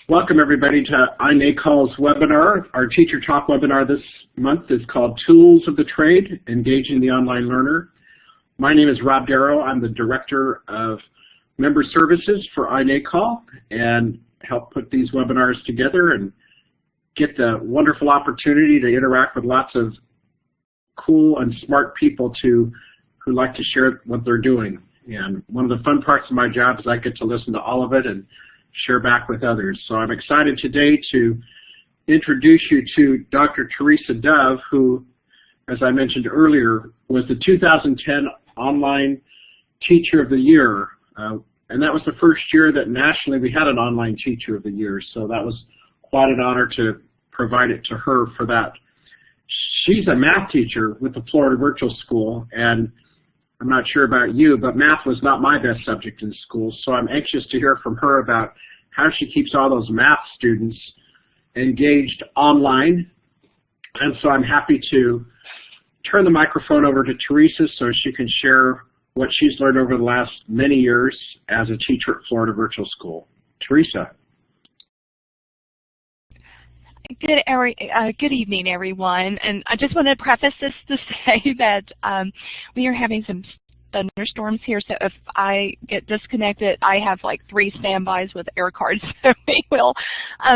Welcome everybody to iNACOL's webinar. Our Teacher Talk webinar this month is called Tools of the Trade, Engaging the Online Learner. My name is Rob Darrow. I'm the Director of Member Services for iNACOL and help put these webinars together and get the wonderful opportunity to interact with lots of cool and smart people who like to share what they're doing. And one of the fun parts of my job is I get to listen to all of it and share back with others. So I'm excited today to introduce you to Dr. Teresa Dove, who, as I mentioned earlier, was the 2010 Online Teacher of the Year. And that was the first year that nationally we had an Online Teacher of the Year. So that was quite an honor to provide it to her for that. She's a math teacher with the Florida Virtual School, and I'm not sure about you, but math was not my best subject in school, so I'm anxious to hear from her about how she keeps all those math students engaged online. And so I'm happy to turn the microphone over to Teresa so she can share what she's learned over the last many years as a teacher at Florida Virtual School. Teresa. Good evening, everyone. And I just want to preface this to say that we are having some thunderstorms here, so if I get disconnected, I have like 3 standbys with air cards, so we will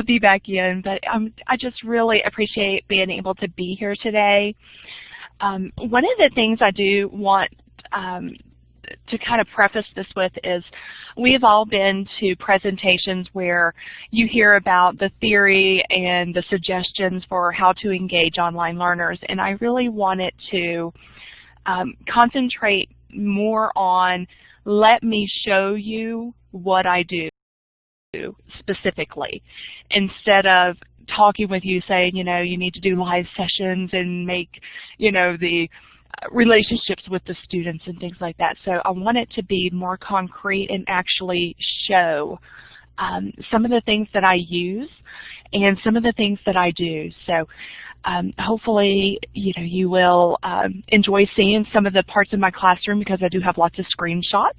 be back in. But I just really appreciate being able to be here today. One of the things I do want to kind of preface this with is we've all been to presentations where you hear about the theory and the suggestions for how to engage online learners, and I really wanted to concentrate more on let me show you what I do specifically, instead of talking with you saying, you know, you need to do live sessions and make, you know, the relationships with the students and things like that. So I want it to be more concrete and actually show some of the things that I use and some of the things that I do. So hopefully, you know, you will enjoy seeing some of the parts of my classroom because I do have lots of screenshots.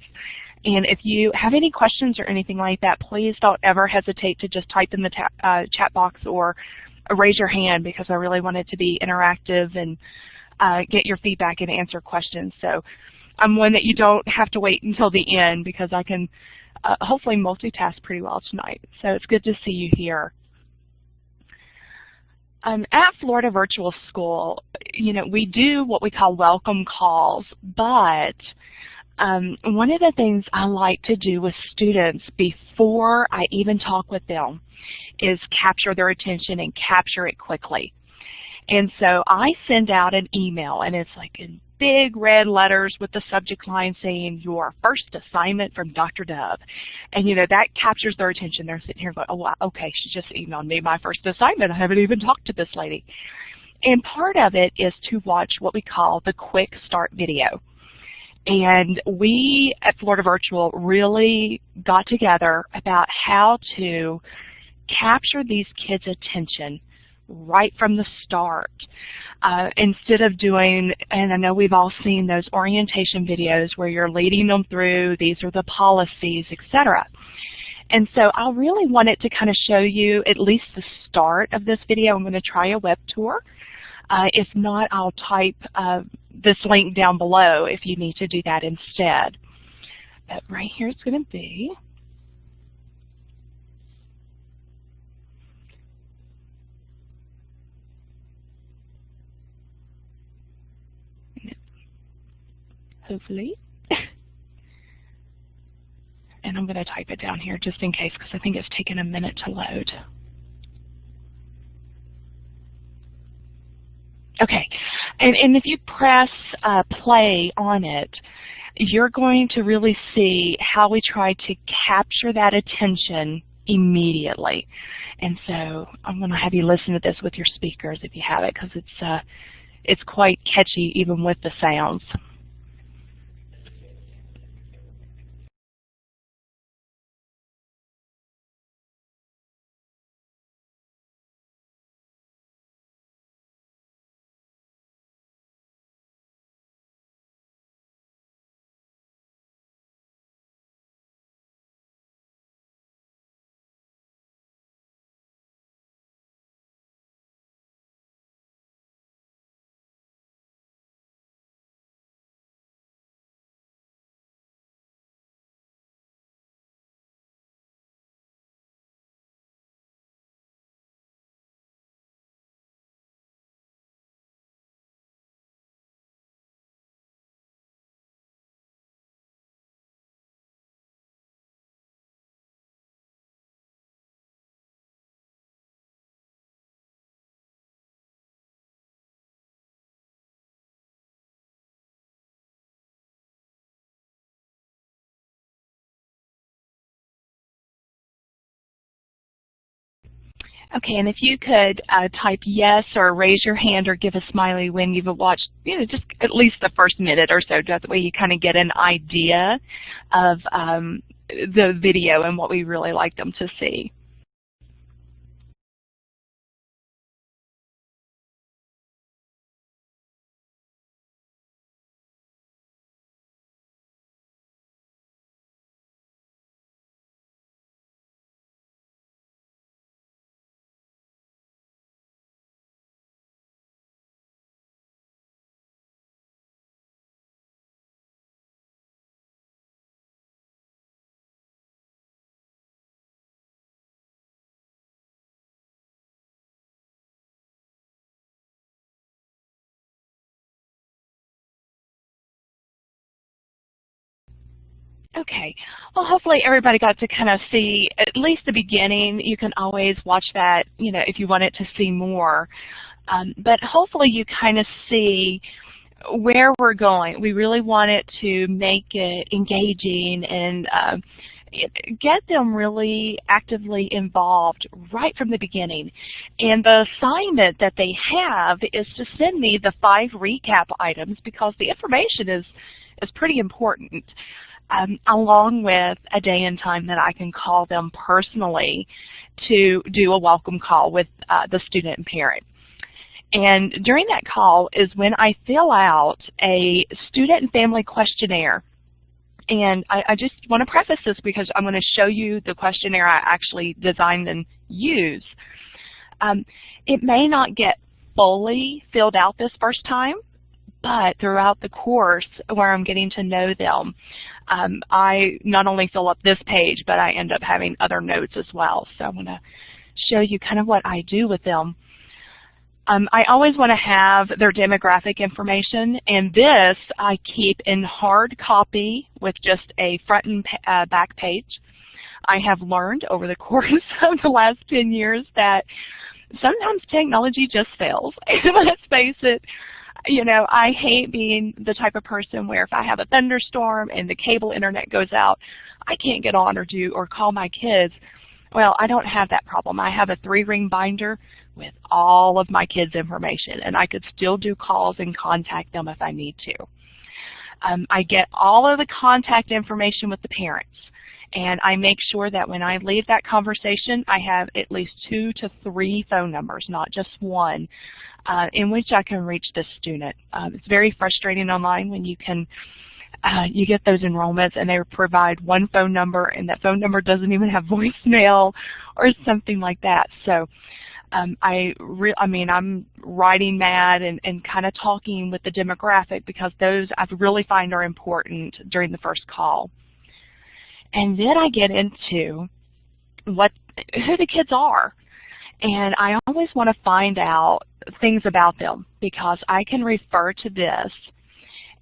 And if you have any questions or anything like that, please don't ever hesitate to just type in the chat box or raise your hand, because I really want it to be interactive and get your feedback and answer questions. So I'm one that you don't have to wait until the end, because I can hopefully multitask pretty well tonight. So it's good to see you here. At Florida Virtual School, you know, we do what we call welcome calls, but one of the things I like to do with students before I even talk with them is capture their attention and capture it quickly. And so I send out an email, and it's like in big red letters with the subject line saying, your first assignment from Dr. Dove. And, you know, that captures their attention. They're sitting here going, oh, wow, okay, she just emailed me my first assignment. I haven't even talked to this lady. And part of it is to watch what we call the quick start video. And we at Florida Virtual really got together about how to capture these kids' attention right from the start, instead of doing, and I know we've all seen those orientation videos where you're leading them through, these are the policies, etc. And so I really wanted to kind of show you at least the start of this video. I'm going to try a web tour. If not, I'll type this link down below if you need to do that instead. But right here it's going to be. Hopefully. And I'm going to type it down here just in case, because I think it's taken a minute to load. Okay, and if you press play on it, you're going to really see how we try to capture that attention immediately. And so I'm going to have you listen to this with your speakers if you have it, because it's quite catchy even with the sounds. Okay, and if you could type yes or raise your hand or give a smiley when you've watched, just at least the first minute or so, that way you kind of get an idea of the video and what we really like them to see. Okay, well hopefully everybody got to kind of see at least the beginning. You can always watch that, if you wanted to see more. But hopefully you kind of see where we're going. We really want it to make it engaging and get them really actively involved right from the beginning. And the assignment that they have is to send me the 5 recap items, because the information is pretty important. Along with a day and time that I can call them personally to do a welcome call with the student and parent. And during that call is when I fill out a student and family questionnaire. And I just want to preface this because I'm going to show you the questionnaire I actually designed and use. It may not get fully filled out this first time, but throughout the course where I'm getting to know them, I not only fill up this page, but I end up having other notes as well. So I'm going to show you kind of what I do with them. I always want to have their demographic information, and this I keep in hard copy with just a front and back page. I have learned over the course of the last 10 years that sometimes technology just fails. Let's face it. I hate being the type of person where if I have a thunderstorm and the cable internet goes out, I can't get on or call my kids. Well, I don't have that problem. I have a 3-ring binder with all of my kids' information, and I could still do calls and contact them if I need to. I get all of the contact information with the parents, and I make sure that when I leave that conversation, I have at least 2 to 3 phone numbers, not just one, in which I can reach the student. It's very frustrating online when you get those enrollments and they provide one phone number and that phone number doesn't even have voicemail or something like that. So I'm writing mad and kind of talking with the demographic, because those I really find are important during the first call. And then I get into who the kids are. And I always want to find out things about them, because I can refer to this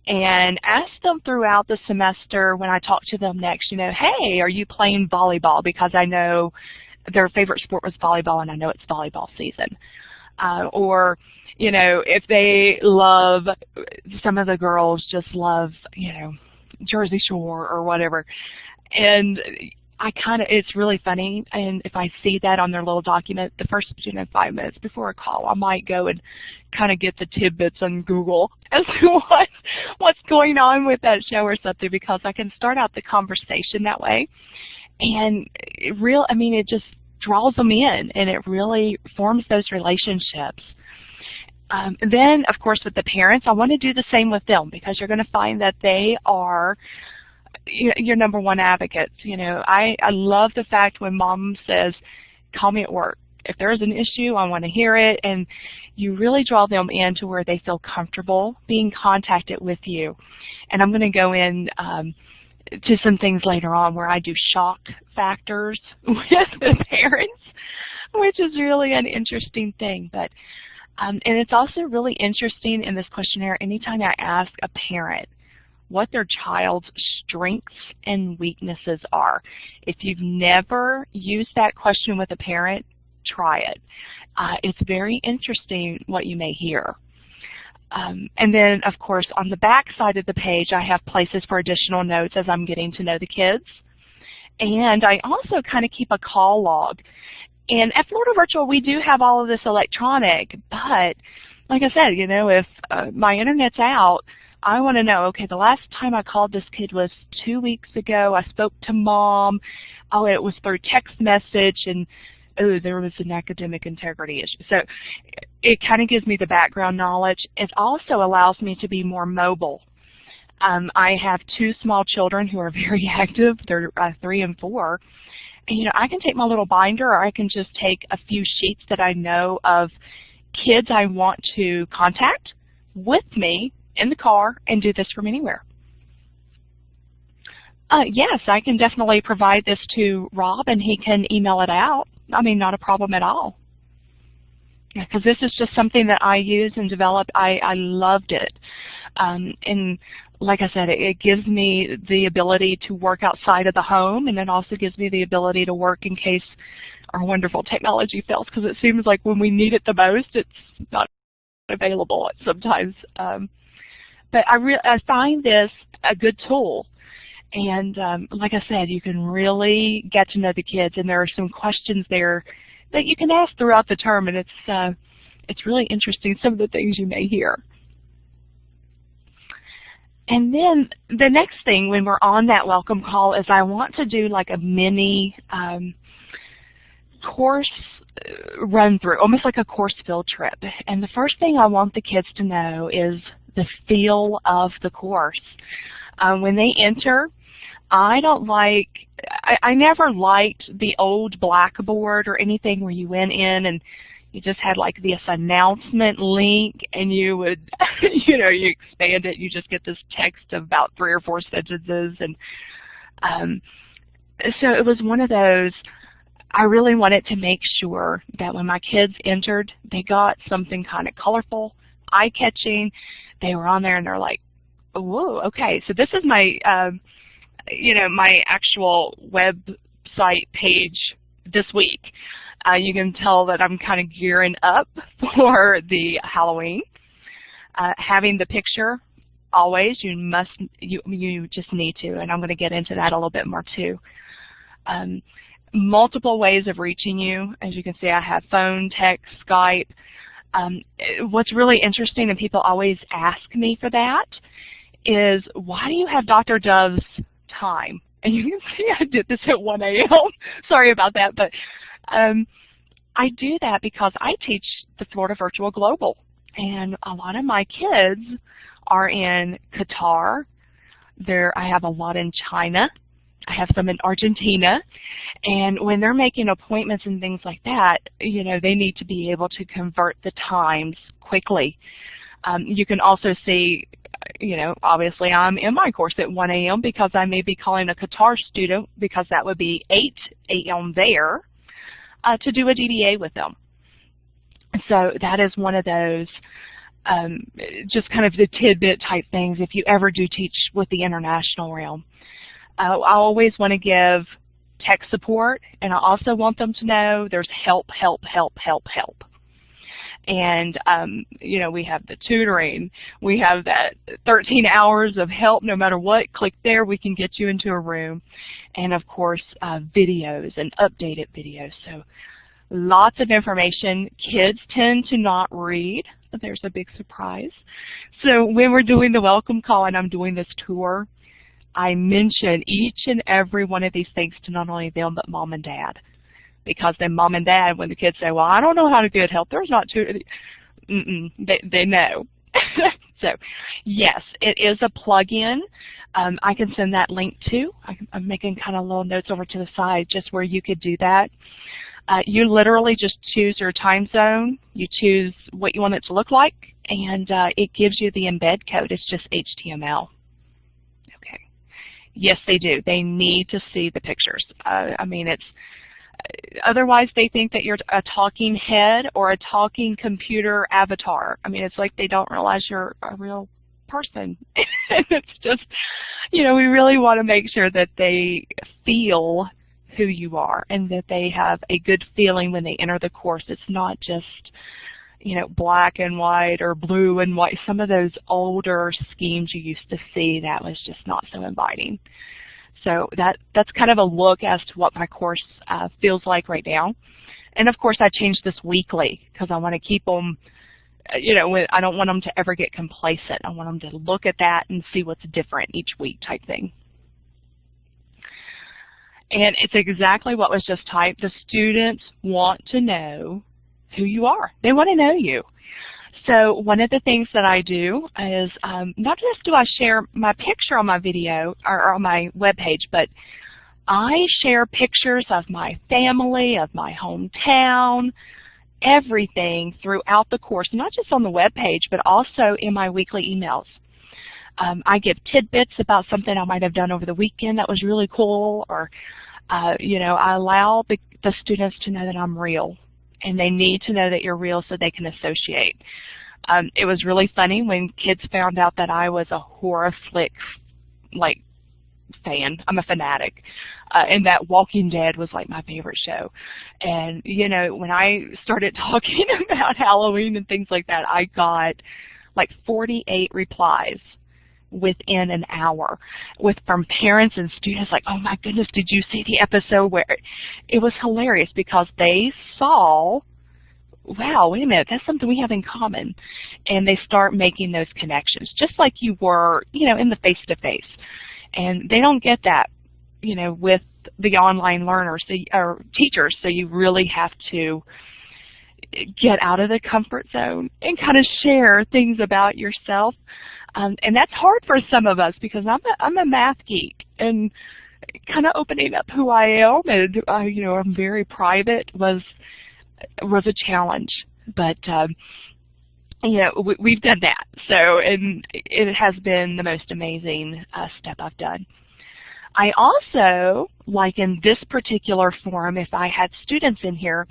and ask them throughout the semester when I talk to them next, hey, are you playing volleyball? Because I know their favorite sport was volleyball and I know it's volleyball season. Or, if they love, some of the girls just love, Jersey Shore or whatever. And it's really funny, and if I see that on their little document, the first 5 minutes before a call, I might go and kind of get the tidbits on Google as to what's going on with that show or something, because I can start out the conversation that way, and it just draws them in, and it really forms those relationships. Then, of course, with the parents, I want to do the same with them, because you're going to find that they are your number one advocates. I love the fact when mom says, call me at work. If there's an issue, I want to hear it, and you really draw them in to where they feel comfortable being contacted with you. And I'm going to go in to some things later on where I do shock factors with the parents, which is really an interesting thing. But and it's also really interesting in this questionnaire, anytime I ask a parent what their child's strengths and weaknesses are. If you've never used that question with a parent, try it. It's very interesting what you may hear. And then, of course, on the back side of the page, I have places for additional notes as I'm getting to know the kids. And I also kind of keep a call log. And at Florida Virtual, we do have all of this electronic, but like I said, you know, if my internet's out, I want to know, okay, the last time I called this kid was 2 weeks ago. I spoke to mom. Oh, it was through text message, and oh, there was an academic integrity issue. So it kind of gives me the background knowledge. It also allows me to be more mobile. I have 2 small children who are very active. They're 3 and 4. And, you know, I can take my little binder, or I can just take a few sheets that I know of kids I want to contact with me in the car and do this from anywhere. Yes, I can definitely provide this to Rob and he can email it out. I mean, not a problem at all. Because this is just something that I use and developed. I loved it. And like I said, it gives me the ability to work outside of the home, and it also gives me the ability to work in case our wonderful technology fails, because it seems like when we need it the most, it's not available sometimes. But I find this a good tool. And like I said, you can really get to know the kids, and there are some questions there that you can ask throughout the term, and it's really interesting, some of the things you may hear. And then the next thing when we're on that welcome call is I want to do like a mini course run through, almost like a course field trip. And the first thing I want the kids to know is the feel of the course. When they enter, I never liked the old blackboard or anything where you went in and you just had like this announcement link and you would, you know, you expand it, you just get this text of about 3 or 4 sentences. And so it was one of those, I really wanted to make sure that when my kids entered, they got something kind of colorful, eye-catching. They were on there and they're like, whoa, okay, so this is my, you know, my actual website page this week. You can tell that I'm kind of gearing up for the Halloween. Having the picture, always, you just need to, and I'm going to get into that a little bit more too. Multiple ways of reaching you. As you can see, I have phone, text, Skype. What's really interesting, and people always ask me for that, is why do you have Dr. Dove's time? And you can see I did this at 1 a.m. Sorry about that, but I do that because I teach the Florida Virtual Global, and a lot of my kids are in Qatar. I have a lot in China. I have some in Argentina, and when they're making appointments and things like that, you know, they need to be able to convert the times quickly. You can also see, you know, obviously I'm in my course at 1 a.m. because I may be calling a Qatar student, because that would be 8 a.m. there, to do a DBA with them. So that is one of those just kind of the tidbit type things if you ever do teach with the international realm. I always want to give tech support, and I also want them to know there's help, help, help, help, help. And, you know, we have the tutoring. We have that 13 hours of help. No matter what, click there, we can get you into a room. And, of course, videos and updated videos. So lots of information. Kids tend to not read. There's a big surprise. So when we're doing the welcome call and I'm doing this tour, I mention each and every one of these things to not only them, but mom and dad. Because then mom and dad, when the kids say, well, I don't know how to get help, there's not too, they know. So, yes, it is a plug-in. I can send that link too. I'm making kind of little notes over to the side just where you could do that. You literally just choose your time zone. You choose what you want it to look like, and it gives you the embed code. It's just HTML. Okay. Yes, they do. They need to see the pictures. I mean, it's otherwise they think that you're a talking head or a talking computer avatar. I mean, it's like they don't realize you're a real person. It's just, you know, we really want to make sure that they feel who you are and that they have a good feeling when they enter the course. It's not just, you know, black and white or blue and white. Some of those older schemes you used to see, that was just not so inviting. So that's kind of a look as to what my course feels like right now. And of course I change this weekly because I want to keep them, you know, I don't want them to ever get complacent. I want them to look at that and see what's different each week type thing. And it's exactly what was just typed. The students want to know who you are. They want to know you. So one of the things that I do is not just do I share my picture on my video or on my webpage, but I share pictures of my family, of my hometown, everything throughout the course, not just on the webpage, but also in my weekly emails. I give tidbits about something I might have done over the weekend that was really cool, or you know, I allow the students to know that I'm real, and they need to know that you're real so they can associate. It was really funny when kids found out that I was a horror flick like fan. I'm a fanatic, and that Walking Dead was like my favorite show. And you know, when I started talking about Halloween and things like that, I got like 48 replies within an hour from parents and students like, oh my goodness, did you see the episode where it was hilarious, because they saw, wow, wait a minute, that's something we have in common. And they start making those connections, just like you were, you know, in the face-to-face. And they don't get that, you know, with the online learners or teachers, so you really have to get out of the comfort zone and kind of share things about yourself. And that's hard for some of us, because I'm a math geek, and kind of opening up who I am, and you know, I'm very private, was a challenge. But you know, we've done that. So, and it has been the most amazing step I've done. I also, like in this particular forum, if I had students in here,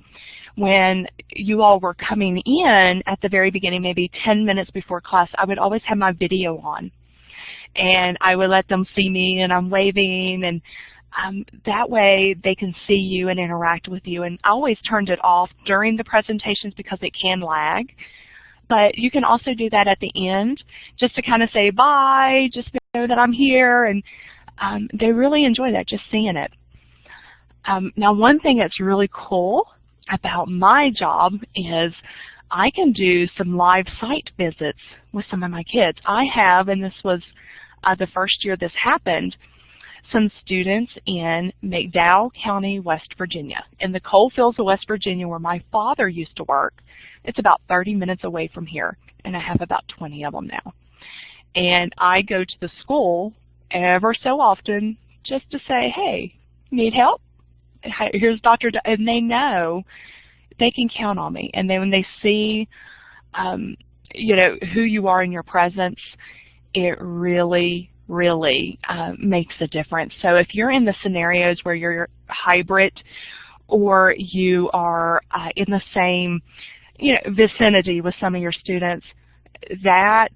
when you all were coming in at the very beginning, maybe 10 minutes before class, I would always have my video on. And I would let them see me, and I'm waving, and that way they can see you and interact with you. And I always turned it off during the presentations because it can lag. But you can also do that at the end, just to kind of say bye, just know that I'm here, and they really enjoy that, just seeing it. Now, one thing that's really cool about my job is I can do some live site visits with some of my kids. I have, and this was the first year this happened, some students in McDowell County, West Virginia. In the coal fields of West Virginia, where my father used to work, it's about 30 minutes away from here, and I have about 20 of them now. And I go to the school ever so often just to say, hey, need help? Here's Dr. And they know they can count on me. And then when they see, you know, who you are in your presence, it really, really makes a difference. So if you're in the scenarios where you're hybrid, or you are in the same, you know, vicinity with some of your students, that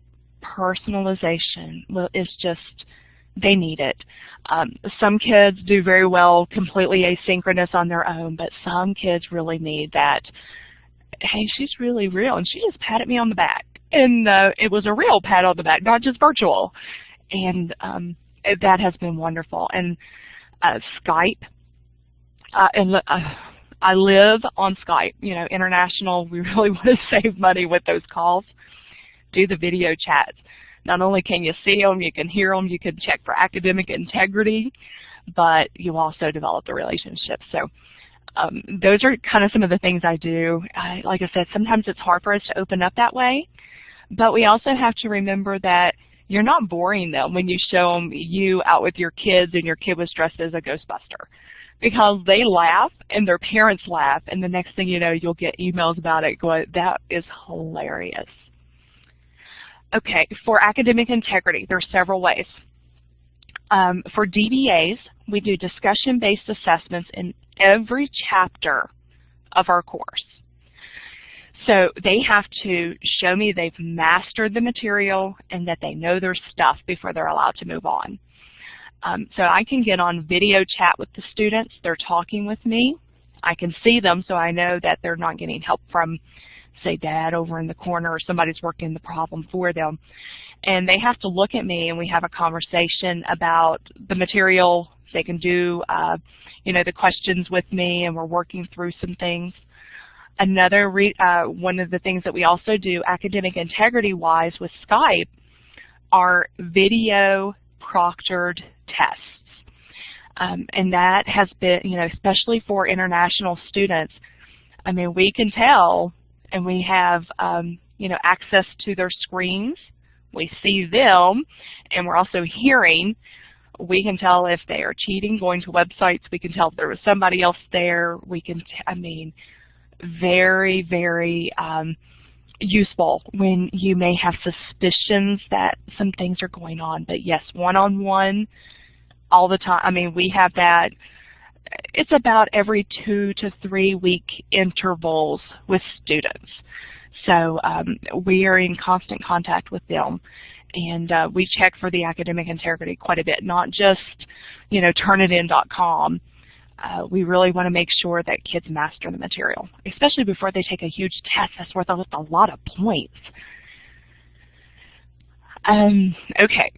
personalization is just, they need it. Some kids do very well completely asynchronous on their own, but some kids really need that, hey, she's really real, and she just patted me on the back. And it was a real pat on the back, not just virtual. And that has been wonderful. And Skype, I live on Skype, you know, international. We really want to save money with those calls. Do the video chats. Not only can you see them, you can hear them, you can check for academic integrity, but you also develop the relationship. So those are kind of some of the things I do. Like I said, sometimes it's hard for us to open up that way, but we also have to remember that you're not boring them when you show them you out with your kids and your kid was dressed as a Ghostbuster, because they laugh and their parents laugh, and the next thing you know, you'll get emails about it going, that is hilarious. Okay, for academic integrity, there are several ways. For DBAs, we do discussion-based assessments in every chapter of our course. So they have to show me they've mastered the material and that they know their stuff before they're allowed to move on. So I can get on video chat with the students. They're talking with me. I can see them, so I know that they're not getting help from, say, Dad over in the corner, or somebody's working the problem for them. And they have to look at me, and we have a conversation about the material They can do, the questions with me, and we're working through some things. Another one of the things that we also do academic integrity-wise with Skype are video proctored tests. And that has been, especially for international students, I mean, we can tell, and we have, access to their screens. We see them, and we're also hearing. We can tell if they are cheating, going to websites. We can tell if there was somebody else there. We can, very, very useful when you may have suspicions that some things are going on. But yes, one-on-one all the time. I mean, we have that. It's about every 2 to 3 week intervals with students. So we are in constant contact with them, and we check for the academic integrity quite a bit, not just, turnitin.com. We really want to make sure that kids master the material, especially before they take a huge test that's worth a lot of points. Okay.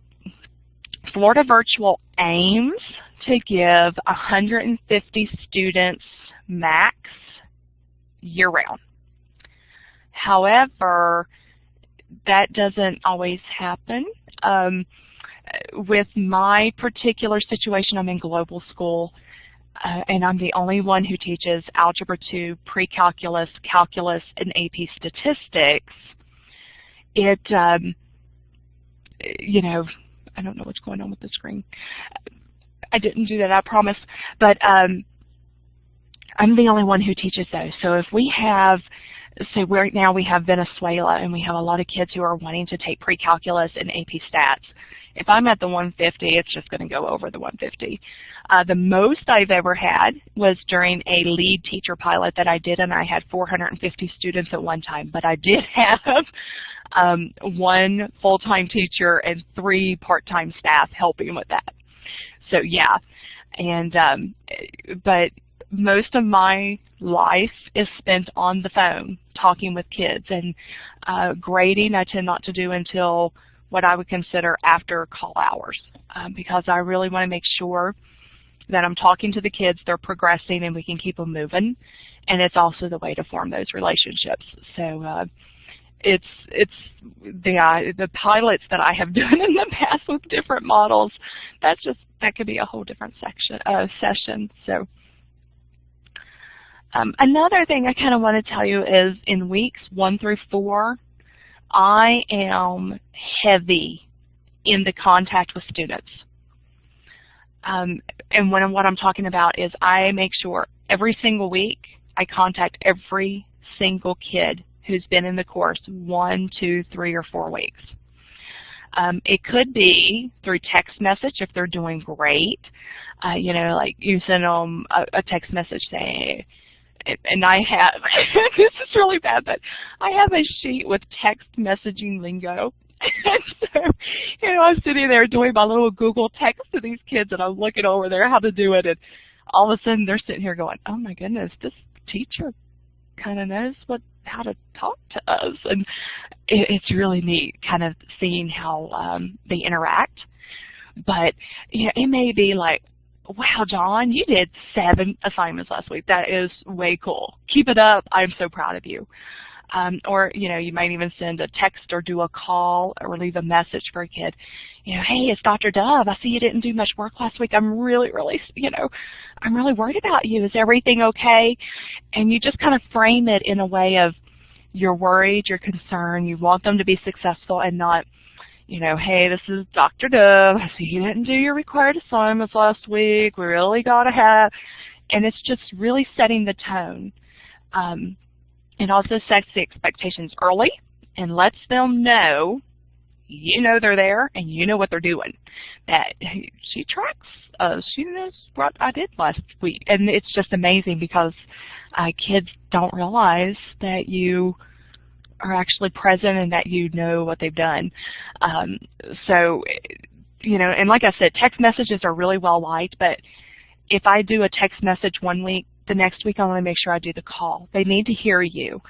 Florida Virtual aims to give 150 students max year-round. However, that doesn't always happen. With my particular situation, I'm in global school, and I'm the only one who teaches Algebra 2, Pre-Calculus, Calculus, and AP Statistics. I don't know what's going on with the screen. I didn't do that, I promise. But I'm the only one who teaches those. So if we have, say right now we have Venezuela, and we have a lot of kids who are wanting to take pre-calculus and AP stats. If I'm at the 150, it's just going to go over the 150. The most I've ever had was during a lead teacher pilot that I did, and I had 450 students at one time. But I did have one full-time teacher and 3 part-time staff helping with that. So yeah, and but most of my life is spent on the phone talking with kids, and grading I tend not to do until what I would consider after call hours, because I really want to make sure that I'm talking to the kids, they're progressing, and we can keep them moving. And it's also the way to form those relationships. So it's the pilots that I have done in the past with different models. That could be a whole different session. So another thing I kind of want to tell you is in weeks 1 through 4, I am heavy in the contact with students. And what I'm talking about is I make sure every single week I contact every single kid who's been in the course 1, 2, 3, or 4 weeks. It could be through text message if they're doing great. Like you send them a text message saying, and I have, this is really bad, but I have a sheet with text messaging lingo. And so, I'm sitting there doing my little Google text to these kids, and I'm looking over there how to do it, and all of a sudden they're sitting here going, oh my goodness, this teacher kind of knows how to talk to us. And it's really neat kind of seeing how they interact. But it may be like, wow, John, you did 7 assignments last week. That is way cool. Keep it up. I'm so proud of you. Or, you might even send a text or do a call or leave a message for a kid. Hey, it's Dr. Dove. I see you didn't do much work last week. I'm really, I'm really worried about you. Is everything okay? And you just kind of frame it in a way of you're worried, you're concerned, you want them to be successful, and not, hey, this is Dr. Dove. I see you didn't do your required assignments last week. We really got to have, and it's just really setting the tone. It also sets the expectations early and lets them know, they're there and you know what they're doing. That she tracks us. She knows what I did last week. And it's just amazing because kids don't realize that you are actually present and that you know what they've done. So, and like I said, text messages are really well liked, but if I do a text message one week, the next week I want to make sure I do the call. They need to hear you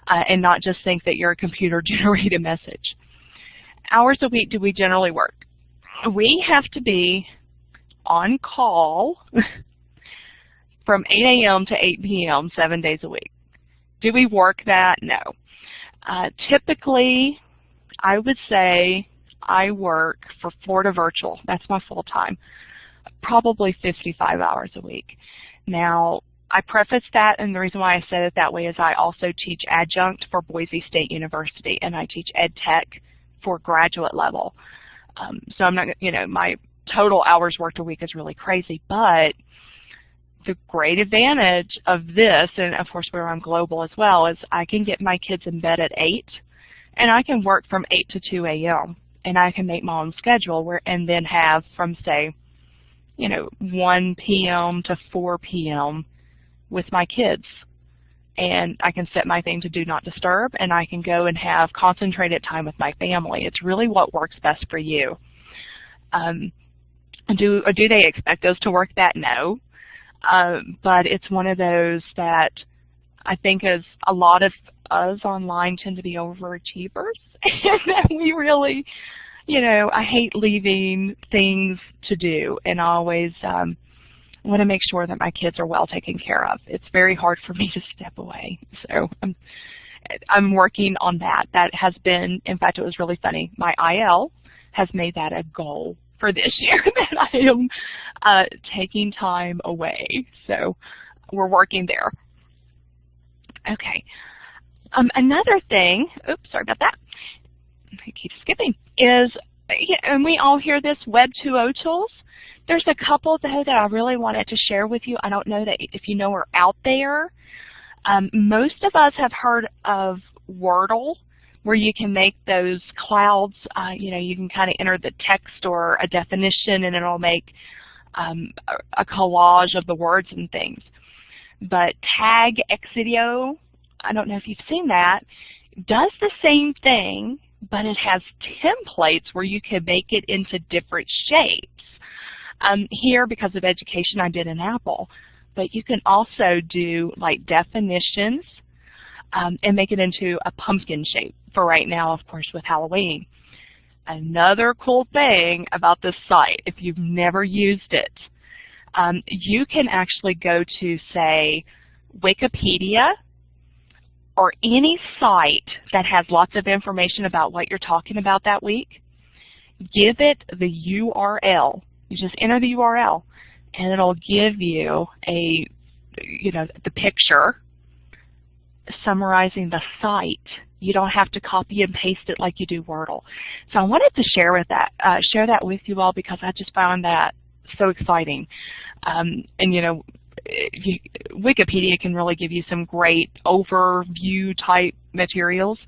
and not just think that you're a computer-generated message. Hours a week do we generally work? We have to be on call from 8 a.m. to 8 p.m. 7 days a week. Do we work that? No. Typically, I would say I work for Florida Virtual. That's my full-time. Probably 55 hours a week. Now, I preface that, and the reason why I said it that way is I also teach adjunct for Boise State University, and I teach ed tech for graduate level. So I'm not, my total hours worked a week is really crazy, but the great advantage of this, and of course where I'm global as well, is I can get my kids in bed at 8, and I can work from 8 to 2 a.m., and I can make my own schedule and then have from, say, 1 p.m. to 4 p.m. with my kids. And I can set my thing to do not disturb, and I can go and have concentrated time with my family. It's really what works best for you. Do they expect us to work that? No. But it's one of those that I think as a lot of us online tend to be overachievers, and that we really, I hate leaving things to do, and I always want to make sure that my kids are well taken care of. It's very hard for me to step away, so I'm working on that. That has been, in fact, it was really funny. My IL has made that a goal for this year that I am taking time away. So we're working there. Okay. Another thing, oops, sorry about that. I keep skipping, is, and we all hear this, Web 2.0 tools. There's a couple, though, that I really wanted to share with you. I don't know that if you know are out there. Most of us have heard of Wordle, where you can make those clouds, you can kind of enter the text or a definition, and it'll make a collage of the words and things. But Tag Exidio, I don't know if you've seen that, does the same thing, but it has templates where you can make it into different shapes. Here, because of education, I did an apple, but you can also do like definitions and make it into a pumpkin shape for right now, of course, with Halloween. Another cool thing about this site, if you've never used it, you can actually go to, say, Wikipedia or any site that has lots of information about what you're talking about that week. Give it the URL. You just enter the URL, and it'll give you the picture summarizing the site. You don't have to copy and paste it like you do Wordle. So I wanted to share that with you all, because I just found that so exciting. Wikipedia can really give you some great overview type materials,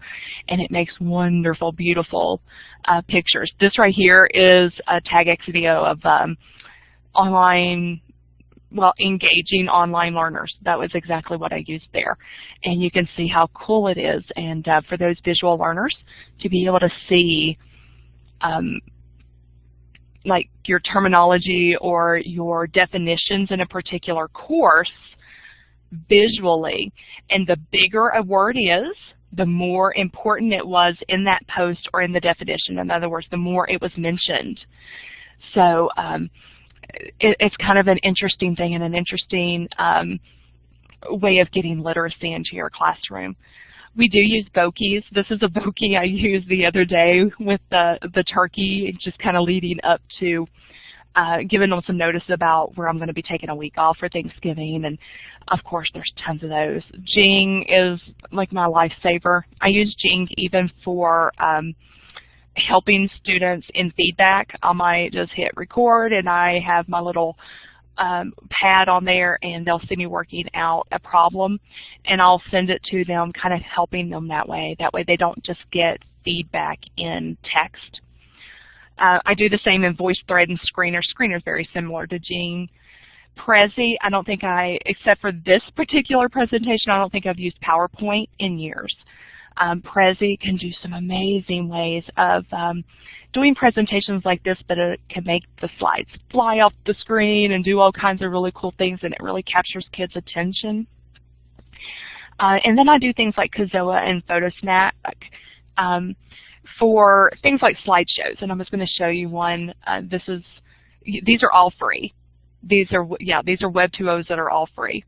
and it makes wonderful, beautiful pictures. This right here is a Tag Exidio of engaging online learners. That was exactly what I used there. And you can see how cool it is. And for those visual learners, to be able to see like your terminology or your definitions in a particular course visually. And the bigger a word is, the more important it was in that post or in the definition. In other words, the more it was mentioned. So it's kind of an interesting thing and an interesting way of getting literacy into your classroom. We do use Vokies. This is a Vokie I used the other day with the turkey, just kind of leading up to giving them some notice about where I'm going to be taking a week off for Thanksgiving. And of course, there's tons of those. Jing is like my lifesaver. I use Jing even for helping students in feedback. I might just hit record, and I have my little pad on there, and they'll see me working out a problem, and I'll send it to them, kind of helping them that way. That way they don't just get feedback in text. I do the same in VoiceThread and Screener. Screener is very similar to Jing. Prezi, I don't think except for this particular presentation, I don't think I've used PowerPoint in years. Prezi can do some amazing ways of doing presentations like this, but it can make the slides fly off the screen and do all kinds of really cool things, and it really captures kids' attention. And then I do things like Kazoa and Photosnack for things like slideshows, and I'm just going to show you one. This is These are all free. These are Web 2.0s that are all free.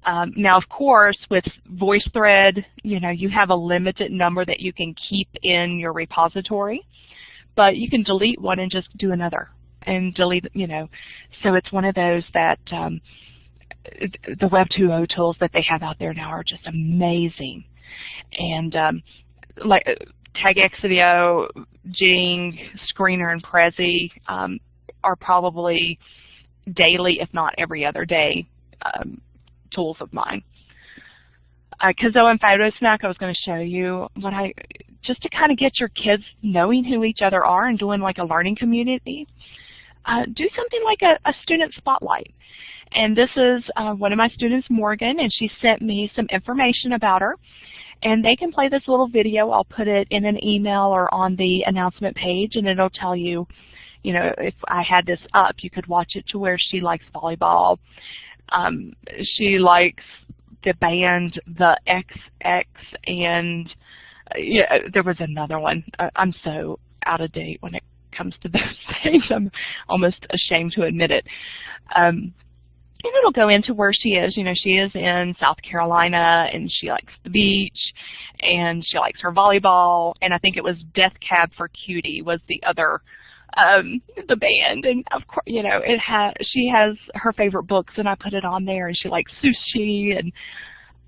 Now, of course, with VoiceThread, you have a limited number that you can keep in your repository, but you can delete one and just do another and delete, So it's one of those that the Web 2.0 tools that they have out there now are just amazing. And like TagXvideo, Jing, Screener, and Prezi are probably daily, if not every other day, tools of mine. Kazoo and Photosnack, I was going to show you just to kind of get your kids knowing who each other are and doing like a learning community. Do something like a student spotlight. And this is one of my students, Morgan, and she sent me some information about her. And they can play this little video. I'll put it in an email or on the announcement page, and it'll tell you, if I had this up, you could watch it to where she likes volleyball. She likes the band The XX, and there was another one. I'm so out of date when it comes to those things. I'm almost ashamed to admit it. And it'll go into where she is. She is in South Carolina, and she likes the beach, and she likes her volleyball, and I think it was Death Cab for Cutie was the other, the band, and of course, she has her favorite books, and I put it on there, and she likes sushi, and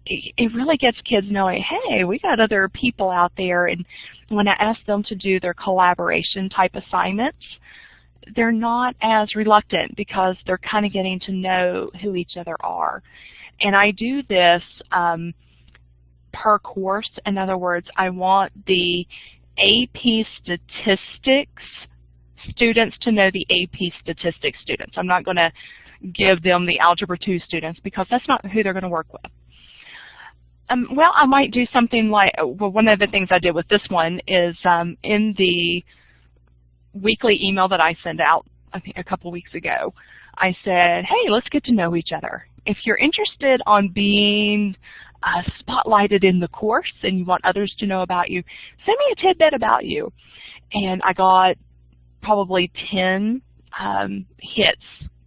it really gets kids knowing, hey, we got other people out there. And when I ask them to do their collaboration type assignments, they're not as reluctant because they're kind of getting to know who each other are. And I do this per course. In other words, I want the AP Statistics students to know the AP Statistics students. I'm not going to give them the Algebra 2 students because that's not who they're going to work with. Well, I might do something like, one of the things I did with this one is in the weekly email that I send out, I think a couple weeks ago, I said, hey, let's get to know each other. If you're interested on being spotlighted in the course and you want others to know about you, send me a tidbit about you. And I got probably 10 hits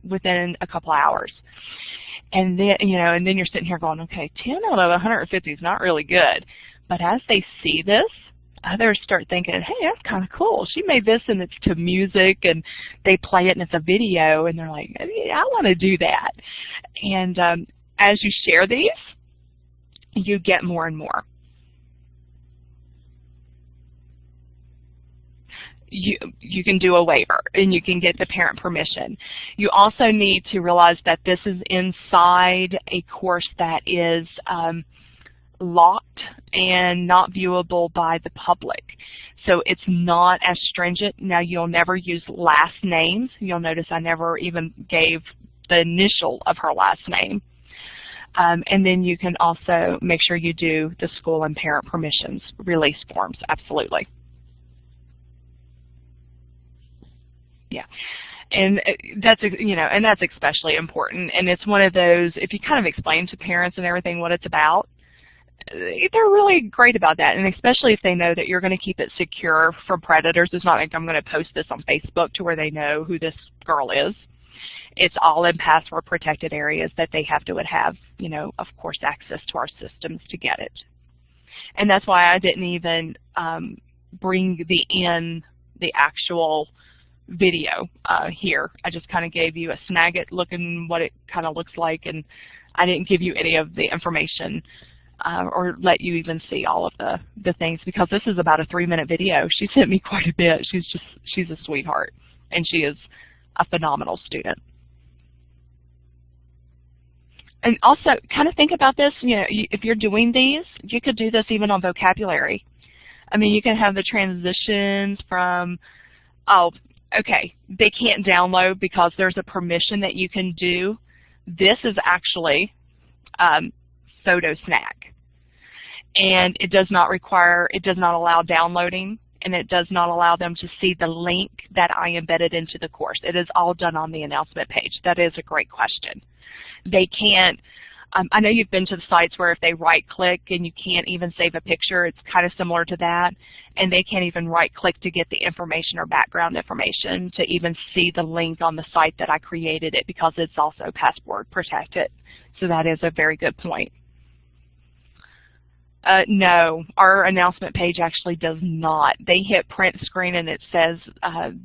within a couple hours. And then, and then you're sitting here going, okay, 10 out of 150 is not really good. But as they see this, others start thinking, hey, that's kind of cool. She made this and it's to music, and they play it and it's a video, and they're like, yeah, I want to do that. And as you share these, you get more and more. You can do a waiver, and you can get the parent permission. You also need to realize that this is inside a course that is locked and not viewable by the public. So it's not as stringent. Now, you'll never use last names. You'll notice I never even gave the initial of her last name. And then you can also make sure you do the school and parent permissions release forms, absolutely. Yeah, and that's especially important. And it's one of those, if you kind of explain to parents and everything what it's about, they're really great about that. And especially if they know that you're going to keep it secure from predators. It's not like I'm going to post this on Facebook to where they know who this girl is. It's all in password protected areas that they have to have, of course, access to our systems to get it. And that's why I didn't even bring the actual video here. I just kind of gave you a snag it looking what it kind of looks like, and I didn't give you any of the information or let you even see all of the things, because this is about a 3-minute video. She sent me quite a bit. She's a sweetheart, and she is a phenomenal student. And also, kind of think about this, if you're doing these, you could do this even on vocabulary. I mean, you can have the transitions from, oh, okay, they can't download because there's a permission that you can do. This is actually Photo Snack. And it does not allow downloading, and it does not allow them to see the link that I embedded into the course. It is all done on the announcement page. That is a great question. They can't I know you've been to the sites where if they right-click and you can't even save a picture, it's kind of similar to that, and they can't even right-click to get the information or background information to even see the link on the site that I created it because it's also password protected. So that is a very good point. No, our announcement page actually does not. They hit print screen and it says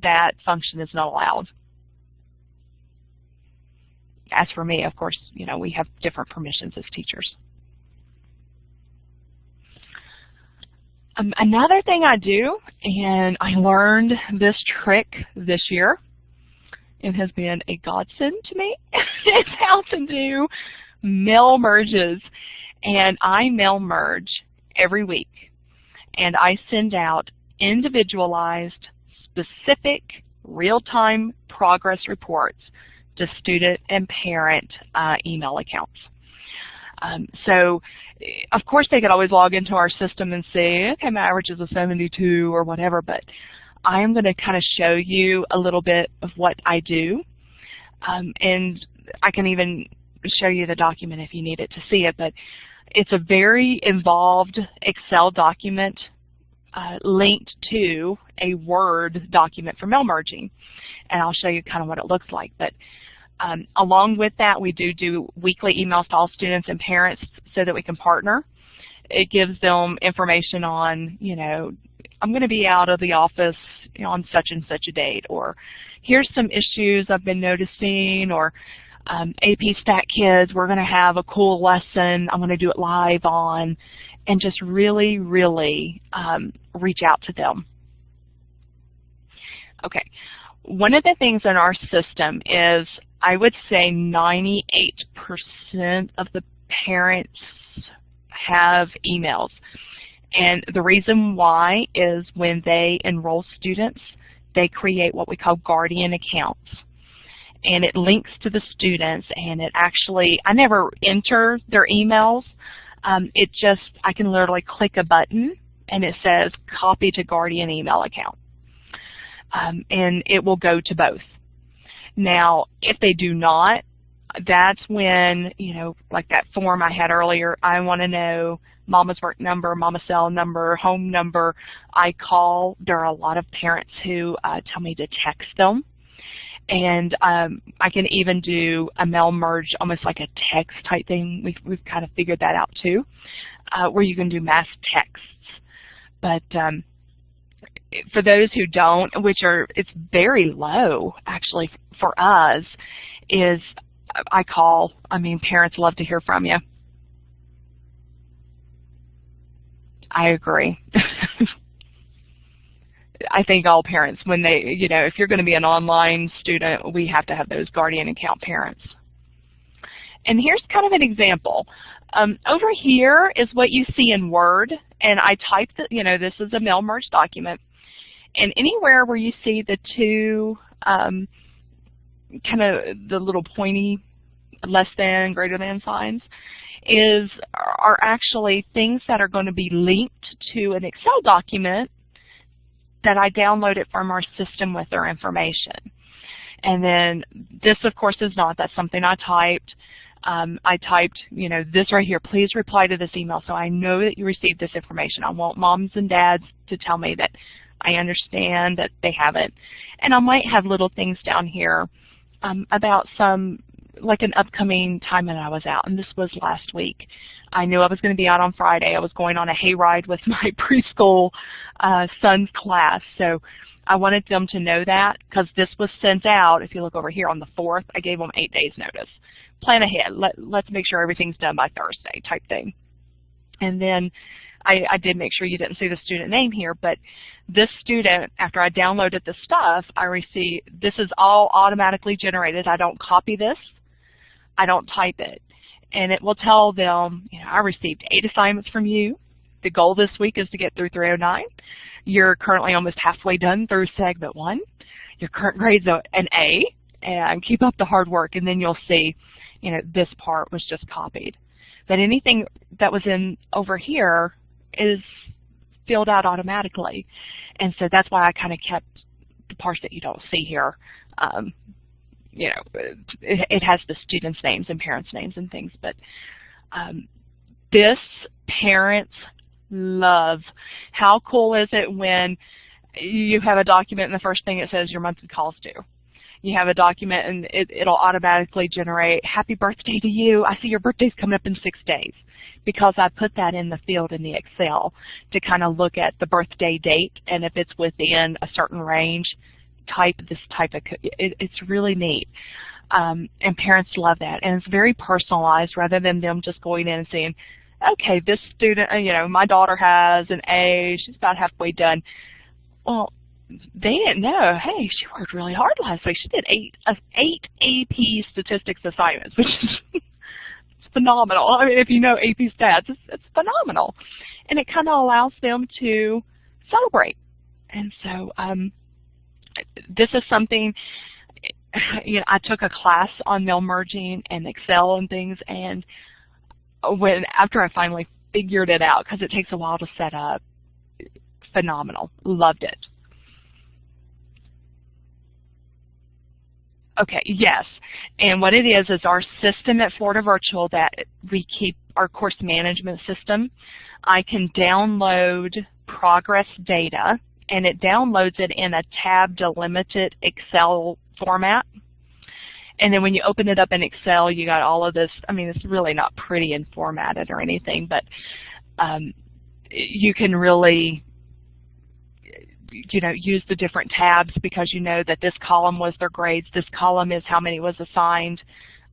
that function is not allowed. As for me, of course, you know, we have different permissions as teachers. Another thing I do, and I learned this trick this year, it has been a godsend to me, is how to do mail merges. And I mail merge every week, and I send out individualized, specific, real-time progress reports to student and parent email accounts. So, of course, they could always log into our system and say, okay, my average is a 72 or whatever, but I am going to kind of show you a little bit of what I do, and I can even show you the document if you need it to see it, but it's a very involved Excel document linked to a Word document for mail merging, and I'll show you kind of what it looks like. But along with that, we do weekly emails to all students and parents so that we can partner. It gives them information on, you know, I'm going to be out of the office on such and such a date, or here's some issues I've been noticing, or AP Stat Kids, we're going to have a cool lesson I'm going to do it live on, and just really, really reach out to them. Okay, one of the things in our system is I would say 98% of the parents have emails. And the reason why is when they enroll students, they create what we call guardian accounts. And it links to the students, and it actually, I never enter their emails. It just, I can literally click a button and it says copy to guardian email account. And it will go to both. Now, if they do not, that's when, you know, like that form I had earlier, I want to know mama's work number, mama's cell number, home number. I call. There are a lot of parents who tell me to text them. And I can even do a mail merge, almost like a text type thing. We've kind of figured that out too, where you can do mass texts. But for those who don't, it's very low actually for us, is I call. I mean, parents love to hear from you. I agree. I think all parents, when they, you know, if you're going to be an online student, we have to have those guardian account parents. And here's kind of an example. Over here is what you see in Word, and I typed it, you know, this is a mail merge document. And anywhere where you see the two kind of the little pointy less than, greater than signs are actually things that are going to be linked to an Excel document that I downloaded from our system with their information. And then this, of course, is not. That's something I typed. I typed, you know, this right here, please reply to this email so I know that you received this information. I want moms and dads to tell me that I understand that they haven't. And I might have little things down here about some, like an upcoming time that I was out, and this was last week. I knew I was going to be out on Friday. I was going on a hayride with my preschool son's class, so I wanted them to know that because this was sent out, if you look over here on the 4th, I gave them 8 days notice. Plan ahead. Let's make sure everything's done by Thursday type thing. And then I did make sure you didn't see the student name here, but this student, after I downloaded the stuff, I received, this is all automatically generated. I don't copy this. I don't type it. And it will tell them, you know, I received 8 assignments from you. The goal this week is to get through 309. You're currently almost halfway done through segment 1. Your current grade's an A, and keep up the hard work. And then you'll see, you know, this part was just copied. But anything that was in over here is filled out automatically. And so that's why I kind of kept the parts that you don't see here, you know, it has the students' names and parents' names and things, but this parents love. How cool is it when you have a document and the first thing it says your monthly calls due? You have a document and it'll automatically generate, happy birthday to you. I see your birthday's coming up in 6 days, because I put that in the field in the Excel to kind of look at the birthday date, and if it's within a certain range, type this type of, it's really neat. And parents love that, and it's very personalized rather than them just going in and saying, okay, this student, you know, my daughter has an A, she's about halfway done. Well, they didn't know, hey, she worked really hard last week. She did eight AP statistics assignments, which is it's phenomenal. I mean, if you know AP stats, it's phenomenal. And it kind of allows them to celebrate. And so this is something, you know, I took a class on mail merging and Excel and things, and after I finally figured it out, because it takes a while to set up, phenomenal. Loved it. Okay, yes. And what it is our system at Florida Virtual that we keep, our course management system. I can download progress data, and it downloads it in a tab delimited Excel format. And then when you open it up in Excel, you got all of this. I mean, it's really not pretty and formatted or anything, but you can really, you know, use the different tabs, because you know that this column was their grades, this column is how many was assigned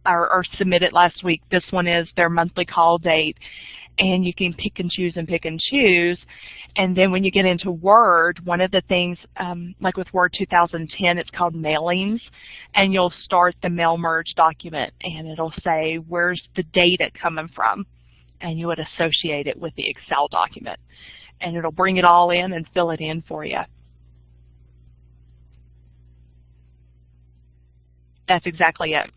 or submitted last week, this one is their monthly call date, and you can pick and choose and pick and choose. And then when you get into Word, one of the things, like with Word 2010, it's called mailings, and you'll start the mail merge document, and it'll say, where's the data coming from? And you would associate it with the Excel document, and it'll bring it all in and fill it in for you. That's exactly it.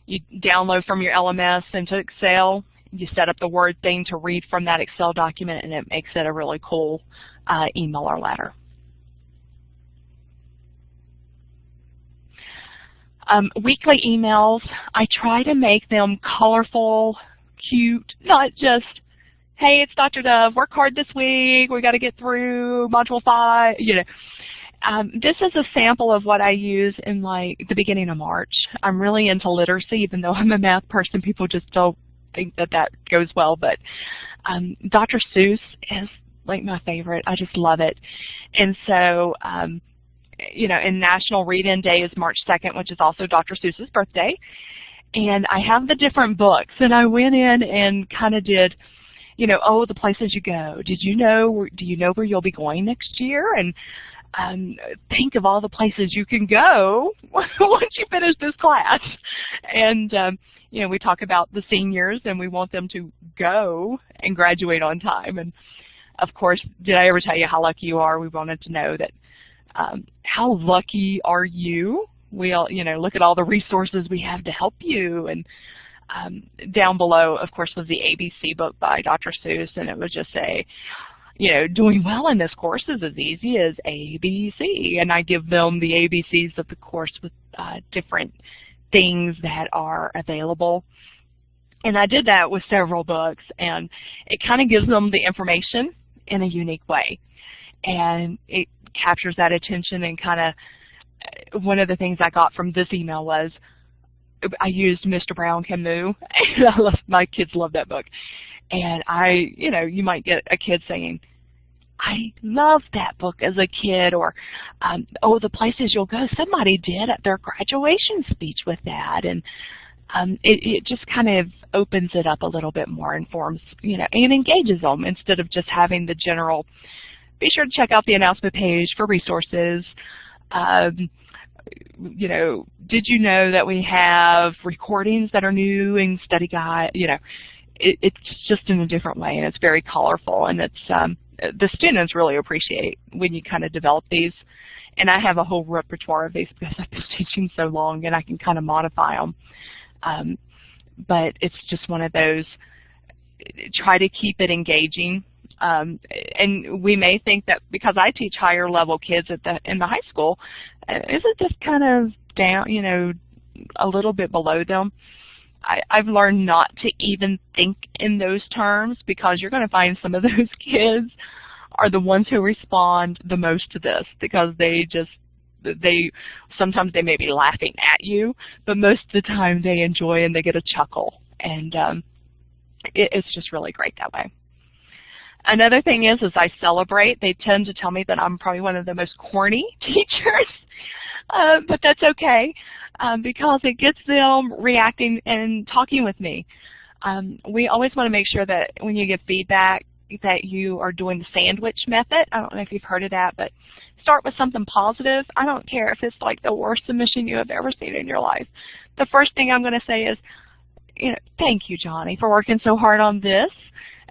You download from your LMS into Excel, you set up the Word thing to read from that Excel document, and it makes it a really cool email or letter. Weekly emails, I try to make them colorful, cute, not just, hey, it's Dr. Dove, work hard this week, we got to get through Module 5, you know. This is a sample of what I use in like the beginning of March. I'm really into literacy, even though I'm a math person. People just don't think that that goes well, but Dr. Seuss is like my favorite. I just love it. And so, you know, and National Read-In Day is March 2nd, which is also Dr. Seuss's birthday. And I have the different books, and I went in and kind of did, you know, oh, the places you go. Do you know where you'll be going next year? And think of all the places you can go once you finish this class. And, you know, we talk about the seniors, and we want them to go and graduate on time. And, of course, did I ever tell you how lucky you are? We wanted to know that, how lucky are you? We all, you know, look at all the resources we have to help you. And down below, of course, was the ABC book by Dr. Seuss, and it would just say, you know, doing well in this course is as easy as ABC. And I give them the ABCs of the course with different things that are available. And I did that with several books, and it kind of gives them the information in a unique way. And it captures that attention, and kind of, one of the things I got from this email was, I used Mr. Brown Can Moo, and my kids love that book. And you know, you might get a kid saying, I loved that book as a kid, or, oh, the places you'll go, somebody did at their graduation speech with that. And it just kind of opens it up a little bit more, informs, you know, and engages them, instead of just having the general, be sure to check out the announcement page for resources. You know, did you know that we have recordings that are new and study guide? You know, it's just in a different way, and it's very colorful, and it's the students really appreciate when you kind of develop these. And I have a whole repertoire of these because I've been teaching so long, and I can kind of modify them. But it's just one of those, try to keep it engaging. And we may think that because I teach higher level kids in the high school, isn't this kind of down, you know, a little bit below them, I've learned not to even think in those terms, because you're going to find some of those kids are the ones who respond the most to this, because sometimes they may be laughing at you, but most of the time they enjoy and they get a chuckle, and it's just really great that way. Another thing is, as I celebrate, they tend to tell me that I'm probably one of the most corny teachers, but that's okay, because it gets them reacting and talking with me. We always want to make sure that when you give feedback that you are doing the sandwich method. I don't know if you've heard of that, but start with something positive. I don't care if it's like the worst submission you have ever seen in your life. The first thing I'm going to say is, thank you, Johnny, for working so hard on this.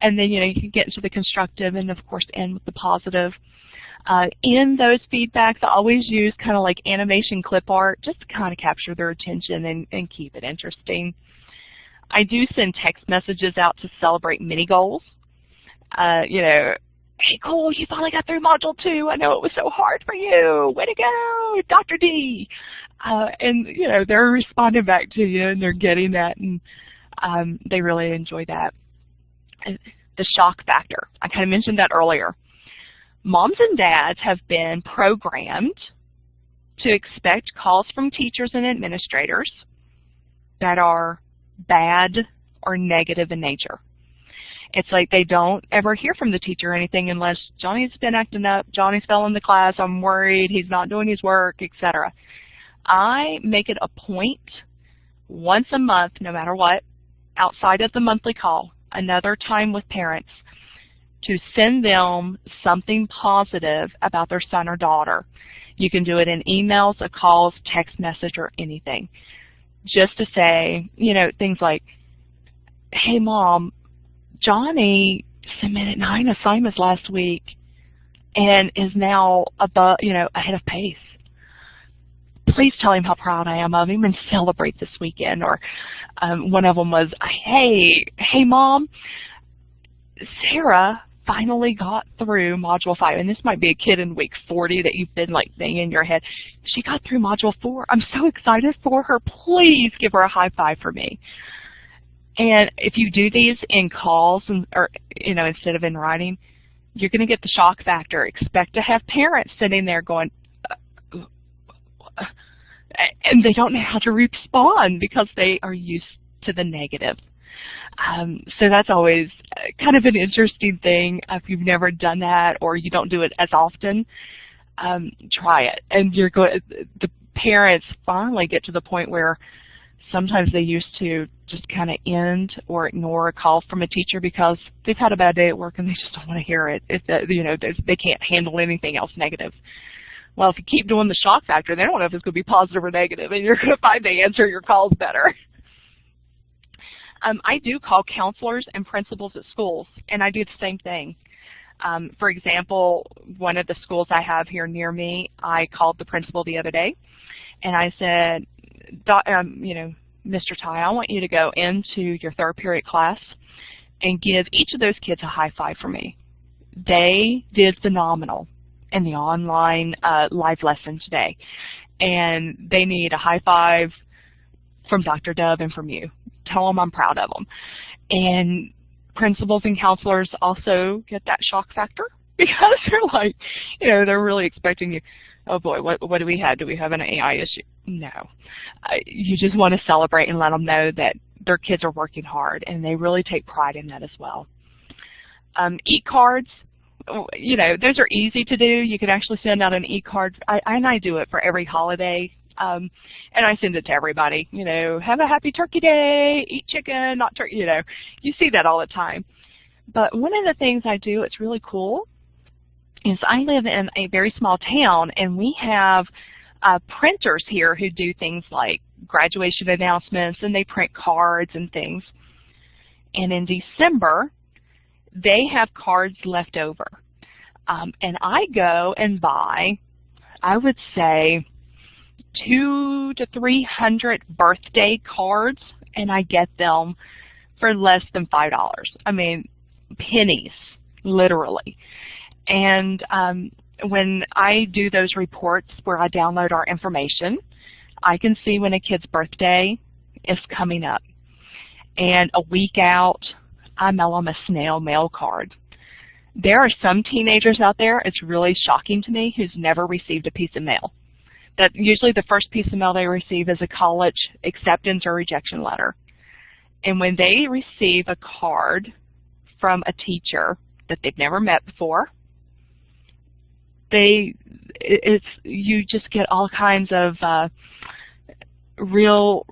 And then, you can get into the constructive and, of course, end with the positive. In those feedbacks, I always use kind of like animation clip art just to kind of capture their attention and keep it interesting. I do send text messages out to celebrate mini goals. Hey, Cole, you finally got through Module 2. I know it was so hard for you. Way to go, Dr. D. And, they're responding back to you, and they're getting that, and they really enjoy that. The shock factor. I kind of mentioned that earlier. Moms and dads have been programmed to expect calls from teachers and administrators that are bad or negative in nature. It's like they don't ever hear from the teacher or anything unless Johnny's been acting up, Johnny's fell in the class, I'm worried, he's not doing his work, etc. I make it a point once a month, no matter what, outside of the monthly call, another time with parents, to send them something positive about their son or daughter. You can do it in emails, calls, text message, or anything. Just to say, things like, hey, Mom, Johnny submitted 9 assignments last week and is now above, ahead of pace. Please tell him how proud I am of him and celebrate this weekend. Or one of them was, hey, Mom, Sarah finally got through Module 5. And this might be a kid in week 40 that you've been like thinking in your head. She got through Module 4. I'm so excited for her. Please give her a high five for me. And if you do these in calls or instead of in writing, you're going to get the shock factor. Expect to have parents sitting there going, and they don't know how to respond because they are used to the negative. So that's always kind of an interesting thing. If you've never done that or you don't do it as often, try it. And the parents finally get to the point where sometimes they used to just kind of end or ignore a call from a teacher because they've had a bad day at work and they just don't want to hear it. They can't handle anything else negative. Well, if you keep doing the shock factor, they don't know if it's going to be positive or negative, and you're going to find they answer your calls better. I do call counselors and principals at schools, and I do the same thing. For example, one of the schools I have here near me, I called the principal the other day, and I said, Mr. Ty, I want you to go into your third period class and give each of those kids a high five for me. They did phenomenal in the online live lesson today, and they need a high five from Dr. Dove and from you. Tell them I'm proud of them. And principals and counselors also get that shock factor because they're like, they're really expecting you. Oh boy, what do we have? Do we have an AI issue? No. You just want to celebrate and let them know that their kids are working hard, and they really take pride in that as well. E-cards, those are easy to do. You can actually send out an e-card. I do it for every holiday, and I send it to everybody. Have a happy turkey day, eat chicken, not turkey, You see that all the time. But one of the things I do, it's really cool, is I live in a very small town, and we have printers here who do things like graduation announcements, and they print cards and things. And in December, they have cards left over. And I go and buy, I would say, 200 to 300 birthday cards, and I get them for less than $5. I mean, pennies, literally. And when I do those reports where I download our information, I can see when a kid's birthday is coming up. And a week out, I mail them a snail mail card. There are some teenagers out there, it's really shocking to me, who's never received a piece of mail. That usually the first piece of mail they receive is a college acceptance or rejection letter. And when they receive a card from a teacher that they've never met before, you just get all kinds of real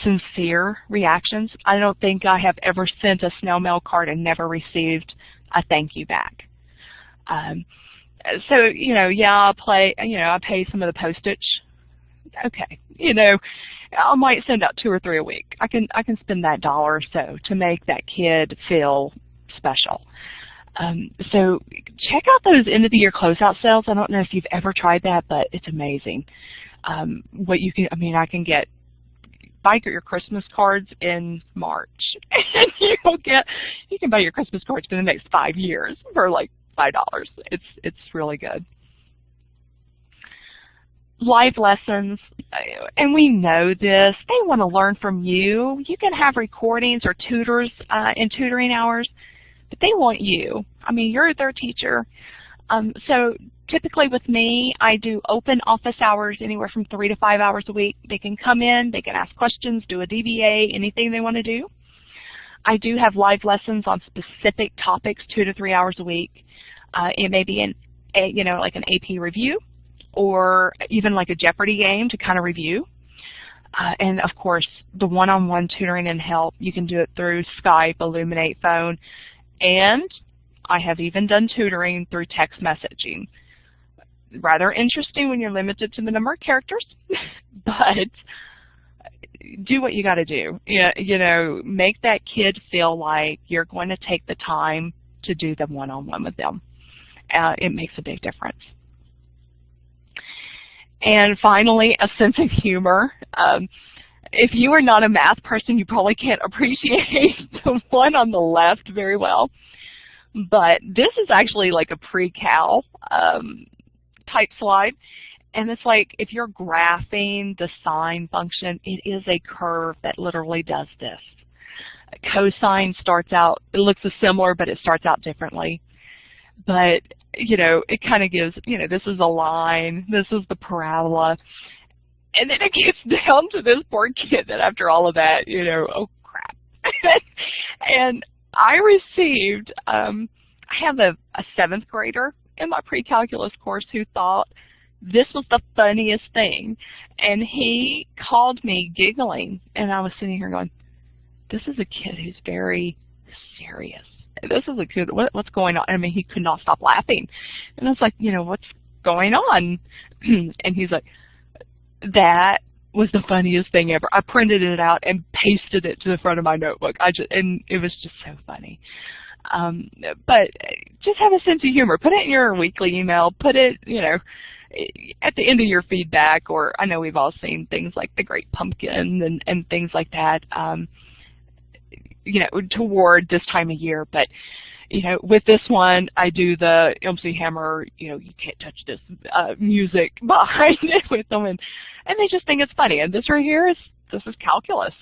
sincere reactions. I don't think I have ever sent a snail mail card and never received a thank you back. So, yeah, I pay some of the postage. Okay, I might send out 2 or 3 a week. I can spend that $1 or so to make that kid feel special. So check out those end of the year closeout sales. I don't know if you've ever tried that, but it's amazing. What you can, I can buy your Christmas cards in March, and you can buy your Christmas cards for the next 5 years for like $5. It's really good. Live lessons, and we know this, they want to learn from you. You can have recordings or tutors in tutoring hours, but they want you. You're their teacher. So typically with me, I do open office hours anywhere from 3 to 5 hours a week. They can come in, they can ask questions, do a DBA, anything they want to do. I do have live lessons on specific topics 2 to 3 hours a week. It may be like an AP review, or even like a Jeopardy game to kind of review. And of course, the one-on-one tutoring and help, you can do it through Skype, Illuminate phone, and I have even done tutoring through text messaging. Rather interesting when you're limited to the number of characters, but do what you got to do. Make that kid feel like you're going to take the time to do the one-on-one with them. It makes a big difference. And finally, a sense of humor. If you are not a math person, you probably can't appreciate the one on the left very well. But this is actually like a pre-cal type slide. And it's like if you're graphing the sine function, it is a curve that literally does this. Cosine starts out, it looks similar, but it starts out differently. But, it kind of gives, this is a line, this is the parabola. And then it gets down to this poor kid that after all of that, oh crap. And I received, I have a 7th grader in my pre-calculus course who thought this was the funniest thing. And he called me giggling, and I was sitting here going, this is a kid who's very serious. This is a kid, what's going on? He could not stop laughing. And I was like, what's going on? And he's like, that was the funniest thing ever. I printed it out and pasted it to the front of my notebook. And it was just so funny. But just have a sense of humor. Put it in your weekly email. Put it, at the end of your feedback. Or I know we've all seen things like the Great Pumpkin and things like that. Toward this time of year. But, with this one, I do the MC Hammer, you can't touch this music behind it with them, and they just think it's funny. And this right here this is calculus.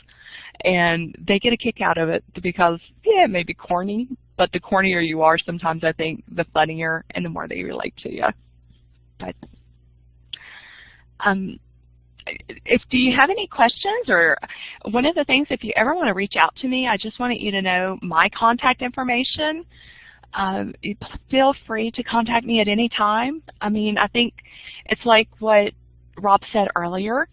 And they get a kick out of it because, yeah, it may be corny, but the cornier you are, sometimes I think the funnier and the more they relate to you. But, do you have any questions? Or one of the things, if you ever want to reach out to me, I just wanted you to know my contact information. Feel free to contact me at any time. I think it's like what Rob said earlier.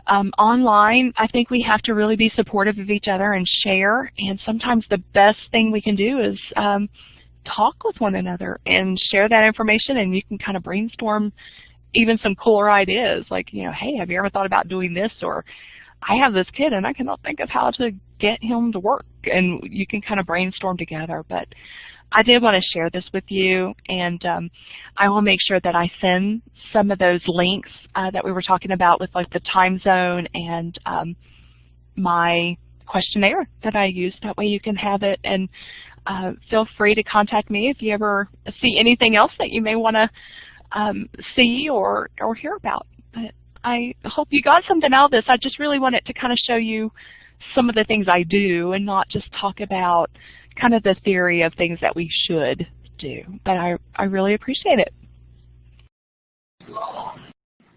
Online, I think we have to really be supportive of each other and share. And sometimes the best thing we can do is talk with one another and share that information, and you can kind of brainstorm even some cooler ideas, like, hey, have you ever thought about doing this? Or I have this kid and I cannot think of how to get him to work. And you can kind of brainstorm together. But I did want to share this with you, and I will make sure that I send some of those links that we were talking about with like the time zone and my questionnaire that I used. That way you can have it, and feel free to contact me if you ever see anything else that you may want to see or hear about. But I hope you got something out of this. I just really wanted to kind of show you some of the things I do and not just talk about kind of the theory of things that we should do. But I really appreciate it.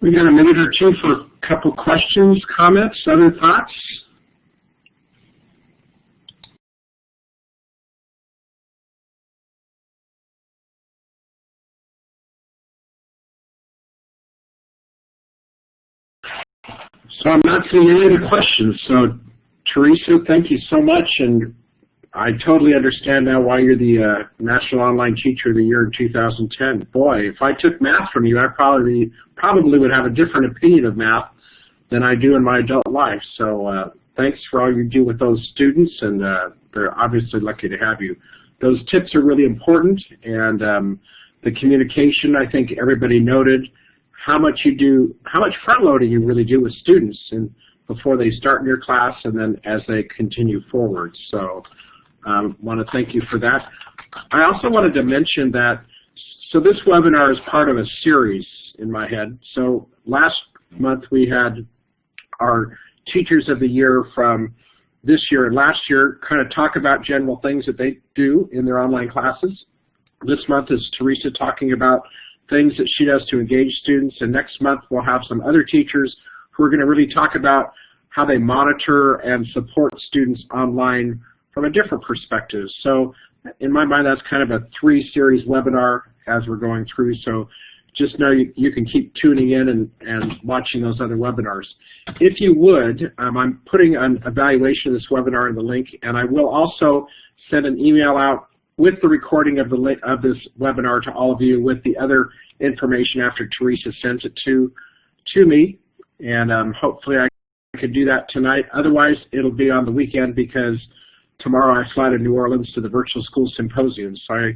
We got a minute or two for a couple questions, comments, other thoughts. So I'm not seeing any other questions. So Teresa, thank you so much, and I totally understand now why you're the National Online Teacher of the Year in 2010. Boy, if I took math from you, I probably would have a different opinion of math than I do in my adult life. So thanks for all you do with those students, and they're obviously lucky to have you. Those tips are really important, and the communication, I think everybody noted how much front loading you really do with students and before they start in your class and then as they continue forward. So want to thank you for that. I also wanted to mention that, so this webinar is part of a series in my head. So last month we had our Teachers of the Year from this year and last year kind of talk about general things that they do in their online classes. This month is Teresa talking about things that she does to engage students, and next month we'll have some other teachers who are going to really talk about how they monitor and support students online from a different perspective. So in my mind, that's kind of a three-series webinar as we're going through, so just know you can keep tuning in and watching those other webinars. If you would, I'm putting an evaluation of this webinar in the link, and I will also send an email out with the recording of this webinar to all of you with the other information after Teresa sends it to me, and hopefully I can do that tonight. Otherwise, it'll be on the weekend because tomorrow I fly to New Orleans to the Virtual School Symposium. So I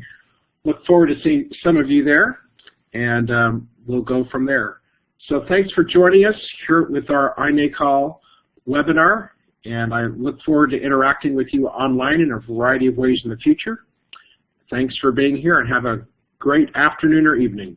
look forward to seeing some of you there, and we'll go from there. So thanks for joining us here with our iNACOL webinar, and I look forward to interacting with you online in a variety of ways in the future. Thanks for being here, and have a great afternoon or evening.